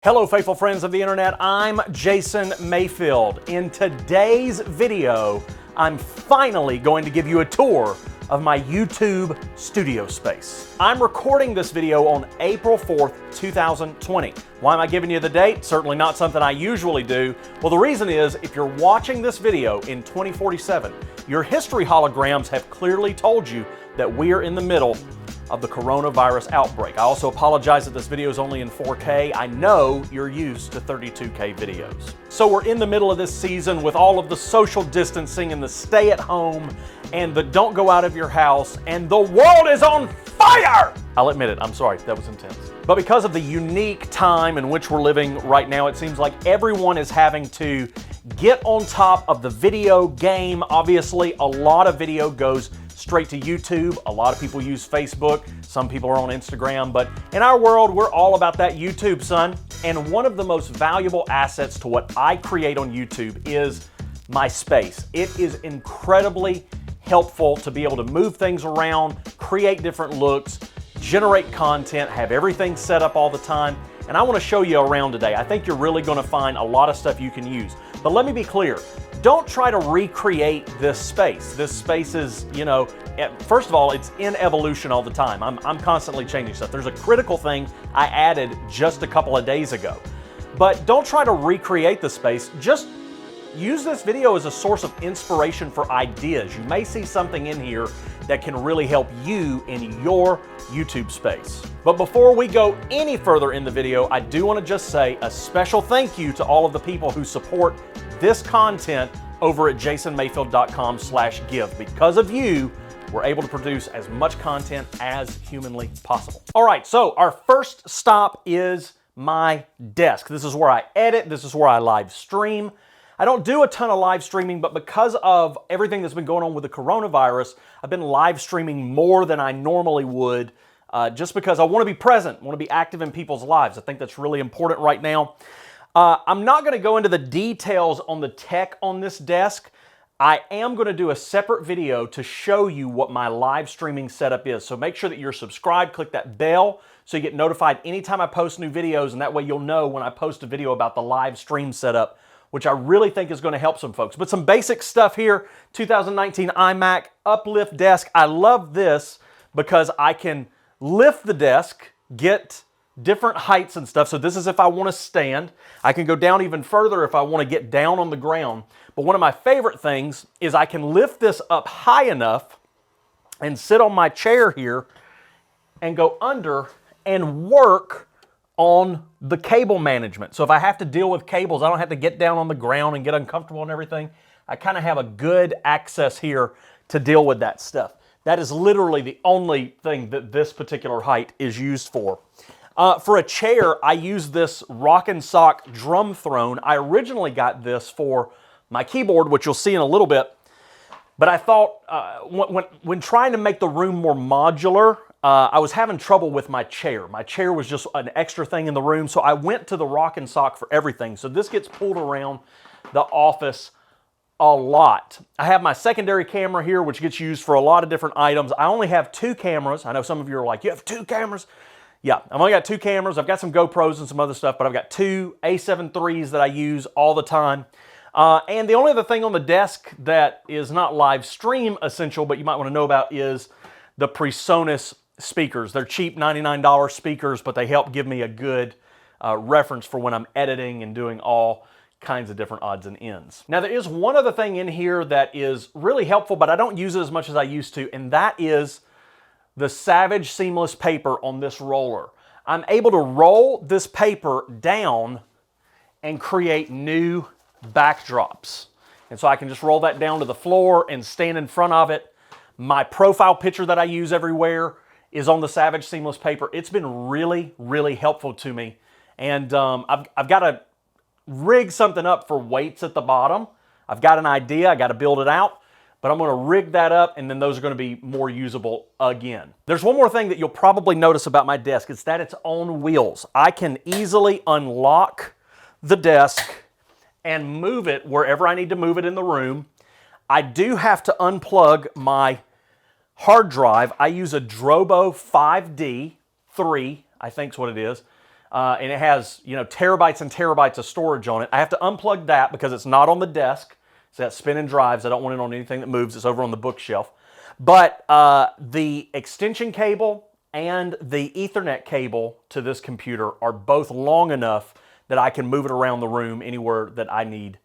Hello, faithful friends of the internet. I'm Jason Mayfield. In today's video, I'm finally going to give you a tour of my YouTube studio space. I'm recording this video on April 4th, 2020. Why am I giving you the date? Certainly not something I usually do. Well, the reason is if you're watching this video in 2047, your history holograms have clearly told you that we are in the middle of the coronavirus outbreak. I also apologize that this video is only in 4K. I know you're used to 32K videos. So we're in the middle of this season with all of the social distancing and the stay at home and the don't go out of your house, and the world is on fire! I'll admit it, I'm sorry, that was intense. But because of the unique time in which we're living right now, it seems like everyone is having to get on top of the video game. Obviously, a lot of video goes straight to YouTube. A lot of people use Facebook. Some people are on Instagram. But in our world, we're all about that YouTube, son. And one of the most valuable assets to what I create on YouTube is my space. It is incredibly helpful to be able to move things around, create different looks, generate content, have everything set up all the time. And I want to show you around today. I think you're really going to find a lot of stuff you can use. But let me be clear. Don't try to recreate this space. This space is, first of all, it's in evolution all the time. I'm constantly changing stuff. There's a critical thing I added just a couple of days ago. But don't try to recreate the space. Just use this video as a source of inspiration for ideas. You may see something in here that can really help you in your YouTube space. But before we go any further in the video, I do want to just say a special thank you to all of the people who support this content over at jasonmayfield.com/give. Because of you, we're able to produce as much content as humanly possible. All right, so our first stop is my desk. This is where I edit. This is where I live stream. I don't do a ton of live streaming, but because of everything that's been going on with the coronavirus, I've been live streaming more than I normally would, just because I want to be present, I want to be active in people's lives. I think that's really important right now. I'm not going to go into the details on the tech on this desk. I am going to do a separate video to show you what my live streaming setup is. So make sure that you're subscribed, click that bell so you get notified anytime I post new videos, and that way you'll know when I post a video about the live stream setup, which I really think is going to help some folks. But some basic stuff here, 2019 Imac Uplift desk. I love this because I can lift the desk, get different heights and stuff. So this is if I want to stand. I can go down even further if I want to get down on the ground. But one of my favorite things is I can lift this up high enough and sit on my chair here and go under and work on the cable management. So if I have to deal with cables, I don't have to get down on the ground and get uncomfortable and everything. I kind of have a good access here to deal with that stuff. That is literally the only thing that this particular height is used for. For a chair, I use this rock and sock drum throne. I originally got this for my keyboard, which you'll see in a little bit. But I thought when trying to make the room more modular, I was having trouble with my chair. My chair was just an extra thing in the room, so I went to the rock and sock for everything. So this gets pulled around the office a lot. I have my secondary camera here, which gets used for a lot of different items. I only have 2 cameras. I know some of you are like, you have 2 cameras? Yeah, I've only got 2 cameras. I've got some GoPros and some other stuff, but I've got 2 A7 IIIs that I use all the time. And the only other thing on the desk that is not live stream essential, but you might want to know about, is the PreSonus speakers. They're cheap $99 speakers, but they help give me a good reference for when I'm editing and doing all kinds of different odds and ends. Now, there is one other thing in here that is really helpful, but I don't use it as much as I used to, and that is the Savage seamless paper on this roller. I'm able to roll this paper down and create new backdrops. And so I can just roll that down to the floor and stand in front of it. My profile picture that I use everywhere is on the Savage seamless paper. It's been really, really helpful to me. And I've got to rig something up for weights at the bottom. I've got an idea, I got to build it out, but I'm going to rig that up, and then those are going to be more usable again. There's one more thing that you'll probably notice about my desk. It's that it's on wheels. I can easily unlock the desk and move it wherever I need to move it in the room. I do have to unplug my hard drive. I use a Drobo 5D3, I think is what it is. and it has, you know, terabytes and terabytes of storage on it. I have to unplug that because it's not on the desk. It's got spinning drives. I don't want it on anything that moves. It's over on the bookshelf. But the extension cable and the Ethernet cable to this computer are both long enough that I can move it around the room anywhere that I need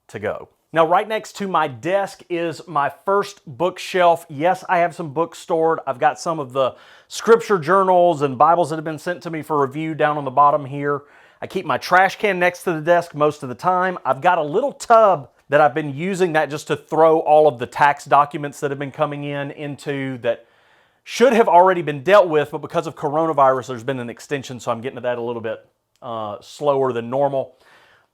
to go. Now, right next to my desk is my first bookshelf. Yes, I have some books stored. I've got some of the scripture journals and Bibles that have been sent to me for review down on the bottom here. I keep my trash can next to the desk most of the time. I've got a little tub that I've been using that just to throw all of the tax documents that have been coming in into that should have already been dealt with, but because of coronavirus, there's been an extension, so I'm getting to that a little bit slower than normal.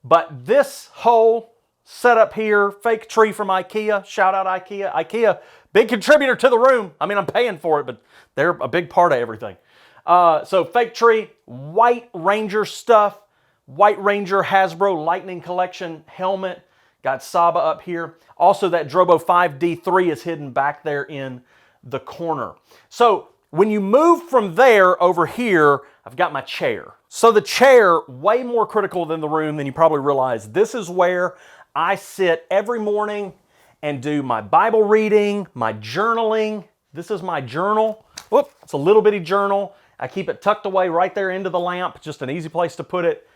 But this whole setup here, fake tree from IKEA, shout out IKEA. IKEA, big contributor to the room. I mean, I'm paying for it, but they're a big part of everything. So fake tree, White Ranger stuff, White Ranger Hasbro Lightning Collection helmet, got Saba up here. Also that Drobo 5D3 is hidden back there in the corner. So when you move from there over here, I've got my chair. So the chair, way more critical than the room than you probably realize. This is where I sit every morning and do my Bible reading, my journaling. This is my journal. Whoop, it's a little bitty journal. I keep it tucked away right there into the lamp, just an easy place to put it.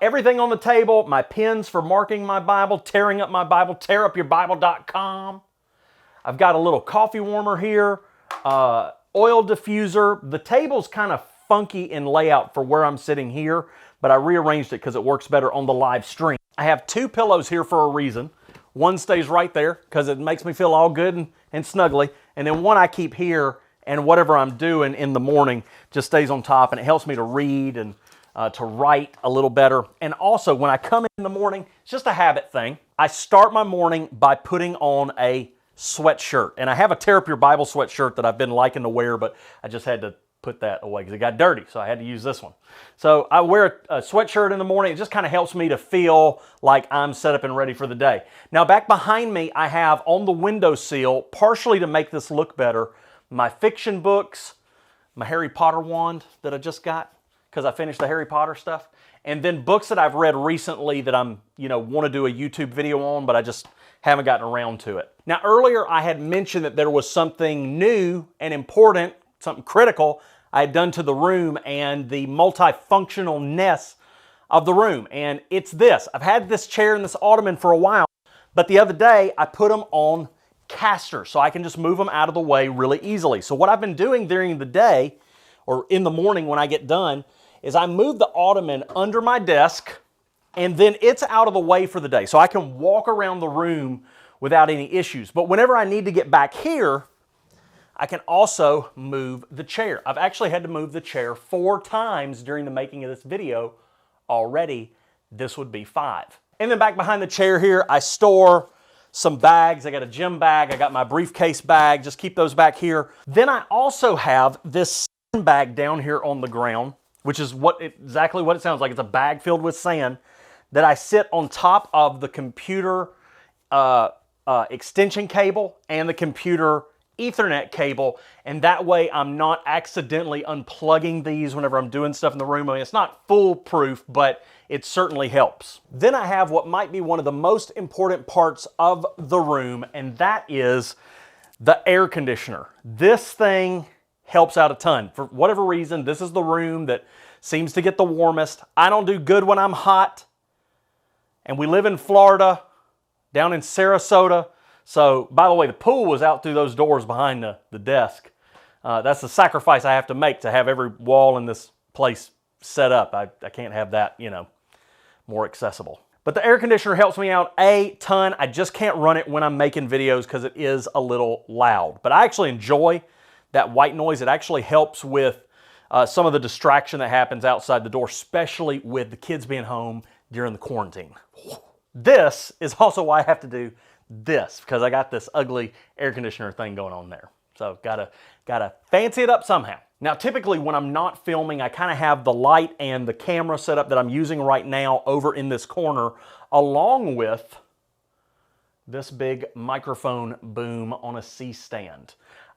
Everything on the table, my pens for marking my Bible, tearing up my Bible, tearupyourbible.com. I've got a little coffee warmer here, oil diffuser. The table's kind of funky in layout for where I'm sitting here, but I rearranged it because it works better on the live stream. I have two pillows here for a reason. One stays right there because it makes me feel all good and snuggly. And then one I keep here, and whatever I'm doing in the morning just stays on top, and it helps me to read and to write a little better. And also, when I come in the morning, it's just a habit thing. I start my morning by putting on a sweatshirt. And I have a Tear Up Your Bible sweatshirt that I've been liking to wear, but I just had to put that away because it got dirty, so I had to use this one. So I wear a sweatshirt in the morning. It just kind of helps me to feel like I'm set up and ready for the day. Now back behind me, I have on the windowsill, partially to make this look better, my fiction books, my Harry Potter wand that I just got because I finished the Harry Potter stuff, and then books that I've read recently that I'm, want to do a YouTube video on, but I just haven't gotten around to it. Now earlier I had mentioned that there was something new and important, something critical I had done to the room and the multifunctionalness of the room. And it's this. I've had this chair and this ottoman for a while, but the other day I put them on casters so I can just move them out of the way really easily. So what I've been doing during the day or in the morning when I get done is I move the ottoman under my desk, and then it's out of the way for the day. So I can walk around the room without any issues. But whenever I need to get back here, I can also move the chair. I've actually had to move the chair 4 times during the making of this video already. This would be 5. And then back behind the chair here, I store some bags. I got a gym bag. I got my briefcase bag. Just keep those back here. Then I also have this sand bag down here on the ground, which is exactly what it sounds like. It's a bag filled with sand that I sit on top of the computer extension cable and the computer Ethernet cable, and that way I'm not accidentally unplugging these whenever I'm doing stuff in the room. I mean, it's not foolproof, but it certainly helps. Then I have what might be one of the most important parts of the room, and that is the air conditioner. This thing helps out a ton. For whatever reason, this is the room that seems to get the warmest. I don't do good when I'm hot, and we live in Florida, down in Sarasota. So, by the way, the pool was out through those doors behind the desk. That's the sacrifice I have to make to have every wall in this place set up. I can't have that, more accessible. But the air conditioner helps me out a ton. I just can't run it when I'm making videos because it is a little loud. But I actually enjoy that white noise. It actually helps with some of the distraction that happens outside the door, especially with the kids being home during the quarantine. This is also why I have to do this, because I got this ugly air conditioner thing going on there. So gotta fancy it up somehow. Now typically when I'm not filming, I kind of have the light and the camera set up that I'm using right now over in this corner, along with this big microphone boom on a C-stand.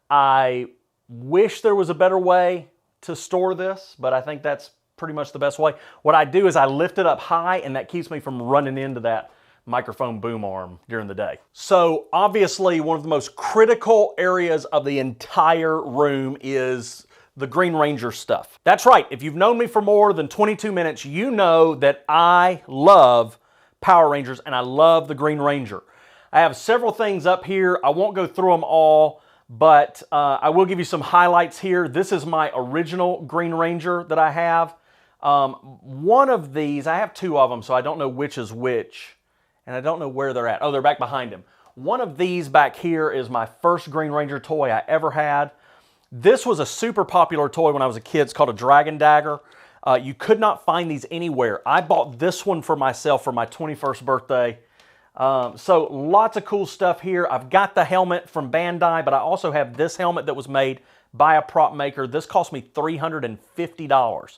I wish there was a better way to store this, but I think that's pretty much the best way. What I do is I lift it up high, and that keeps me from running into that microphone boom arm during the day. So obviously one of the most critical areas of the entire room is the Green Ranger stuff. That's right, if you've known me for more than 22 minutes, you know that I love Power Rangers and I love the Green Ranger. I have several things up here. I won't go through them all, but I will give you some highlights here. This is my original Green Ranger that I have. One of these, I have two of them, so I don't know which is which. And I don't know where they're at. Oh, they're back behind him. One of these back here is my first Green Ranger toy I ever had. This was a super popular toy when I was a kid. It's called a Dragon Dagger. You could not find these anywhere. I bought this one for myself for my 21st birthday. So lots of cool stuff here. I've got the helmet from Bandai, but I also have this helmet that was made by a prop maker. This cost me $350,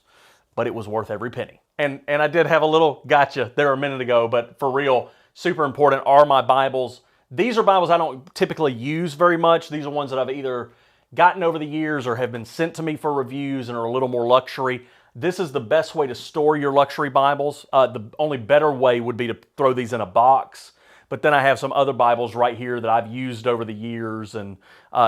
but it was worth every penny. And I did have a little gotcha there a minute ago, but for real, super important are my Bibles. These are Bibles I don't typically use very much. These are ones that I've either gotten over the years or have been sent to me for reviews and are a little more luxury. This is the best way to store your luxury Bibles. The only better way would be to throw these in a box. But then I have some other Bibles right here that I've used over the years and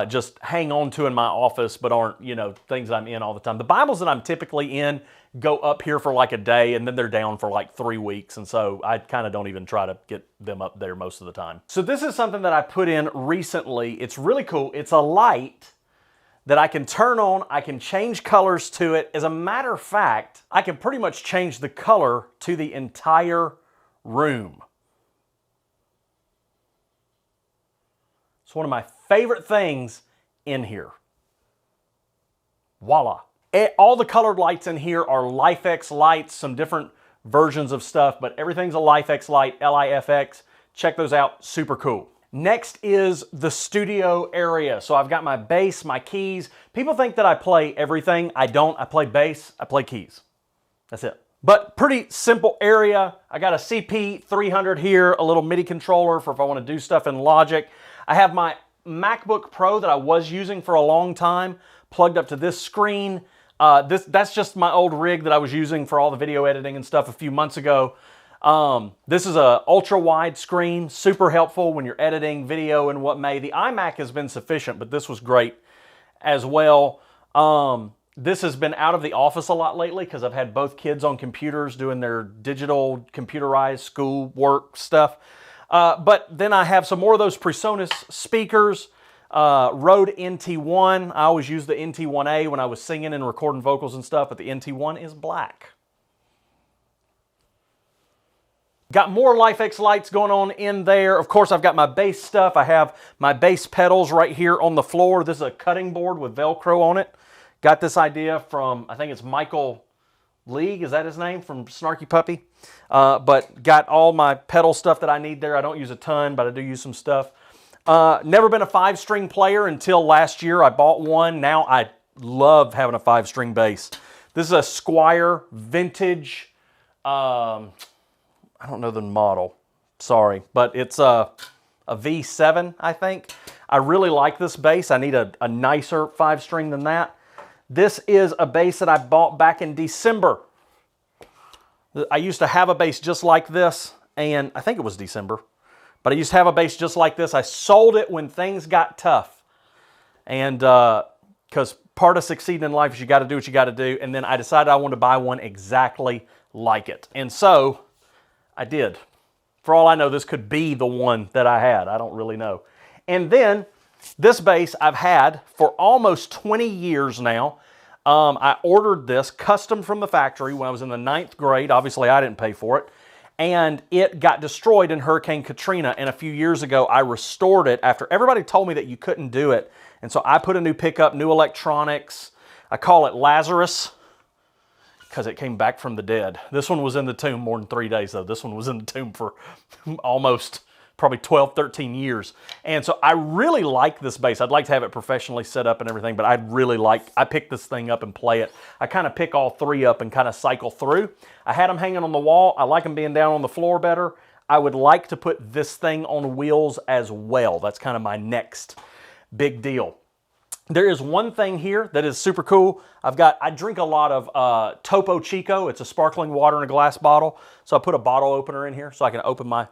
just hang on to in my office, but aren't, you know, things that I'm in all the time. The Bibles that I'm typically in go up here for like a day and then they're down for like 3 weeks. And so I kind of don't even try to get them up there most of the time. So this is something that I put in recently. It's really cool. It's a light that I can turn on. I can change colors to it. As a matter of fact, I can pretty much change the color to the entire room. It's one of my favorite things in here. Voila. All the colored lights in here are LIFX lights, some different versions of stuff, but everything's a LIFX light, L-I-F-X. Check those out, super cool. Next is the studio area. So I've got my bass, my keys. People think that I play everything. I don't. I play bass, I play keys. That's it. But pretty simple area. I got a CP300 here, a little MIDI controller for if I want to do stuff in Logic. I have my MacBook Pro that I was using for a long time plugged up to this screen. That's just my old rig that I was using for all the video editing and stuff a few months ago. This is a ultra wide screen, super helpful when you're editing video and what may. The Imac has been sufficient, but this was great as well. This has been out of the office a lot lately because I've had both kids on computers doing their digital computerized school work stuff. But then I have some more of those PreSonus speakers. Rode NT1. I always used the NT1A when I was singing and recording vocals and stuff, but the NT1 is black. Got more LIFX lights going on in there. Of course, I've got my bass stuff. I have my bass pedals right here on the floor. This is a cutting board with Velcro on it. Got this idea from, I think it's Michael League, is that his name, from Snarky Puppy? But got all my pedal stuff that I need there. I don't use a ton, but I do use some stuff. Never been a 5-string player until last year. I bought one. Now I love having a 5-string bass. This is a Squier vintage, I don't know the model, sorry, but it's a V7, I think. I really like this bass. I need a nicer 5-string than that. This is a bass that I bought back in December. I used to have a bass just like this, and I think it was December. But I used to have a bass just like this. I sold it when things got tough. And because part of succeeding in life is you got to do what you got to do. And then I decided I wanted to buy one exactly like it. And so I did. For all I know, this could be the one that I had. I don't really know. And then this bass I've had for almost 20 years now. I ordered this custom from the factory when I was in the 9th grade. Obviously, I didn't pay for it. And it got destroyed in Hurricane Katrina. And a few years ago, I restored it after everybody told me that you couldn't do it. And so I put a new pickup, new electronics. I call it Lazarus because it came back from the dead. This one was in the tomb more than 3 days, though. This one was in the tomb for almost probably 12, 13 years. And so I really like this bass. I'd like to have it professionally set up and everything, but I pick this thing up and play it. I kind of pick all three up and kind of cycle through. I had them hanging on the wall. I like them being down on the floor better. I would like to put this thing on wheels as well. That's kind of my next big deal. There is one thing here that is super cool. I drink a lot of Topo Chico. It's a sparkling water in a glass bottle. So I put a bottle opener in here so I can open my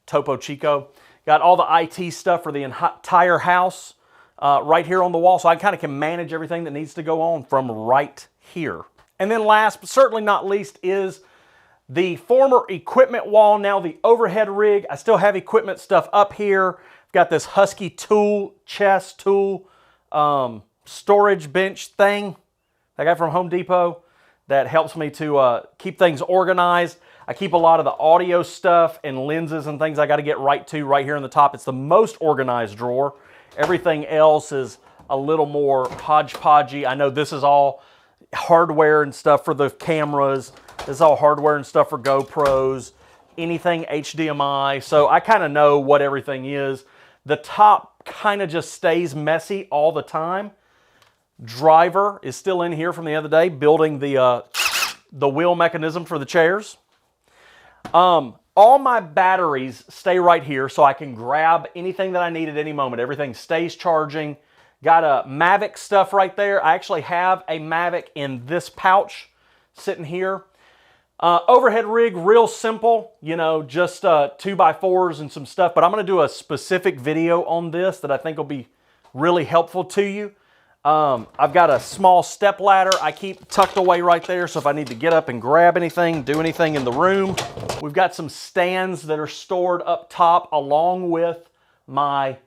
Topo Chico. Got all the IT stuff for the entire house right here on the wall. So I kind of can manage everything that needs to go on from right here. And then last, but certainly not least, is the former equipment wall, now the overhead rig. I still have equipment stuff up here. I've got this Husky tool, chest tool, storage bench thing I got from Home Depot that helps me to keep things organized. I keep a lot of the audio stuff and lenses and things I got to get right here in the top. It's the most organized drawer. Everything else is a little more hodgepodgey. I know this is all hardware and stuff for the cameras. This is all hardware and stuff for GoPros, anything HDMI. So I kind of know what everything is. The top kind of just stays messy all the time. Driver is still in here from the other day, building the wheel mechanism for the chairs. All my batteries stay right here so I can grab anything that I need at any moment. Everything stays charging. Got a Mavic stuff right there. I actually have a Mavic in this pouch sitting here. Overhead rig, real simple, you know, just 2x4s and some stuff, but I'm going to do a specific video on this that I think will be really helpful to you. I've got a small step ladder I keep tucked away right there, so if I need to get up and grab anything, do anything in the room. We've got some stands that are stored up top along with my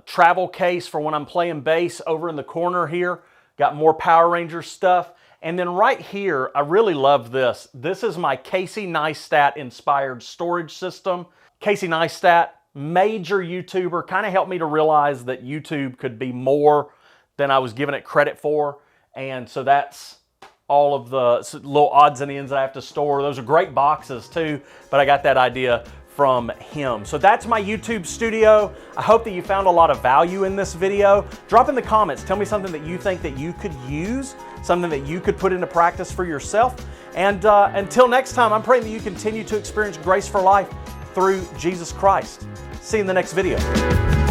travel case for when I'm playing bass over in the corner here. Got more Power Rangers stuff. And then right here, I really love this. This is my Casey Neistat inspired storage system. Casey Neistat, major YouTuber, kind of helped me to realize that YouTube could be more than I was giving it credit for. And so that's all of the little odds and ends that I have to store. Those are great boxes too, but I got that idea from him. So that's my YouTube studio. I hope that you found a lot of value in this video. Drop in the comments. Tell me something that you think that you could use, something that you could put into practice for yourself. And until next time, I'm praying that you continue to experience grace for life through Jesus Christ. See you in the next video.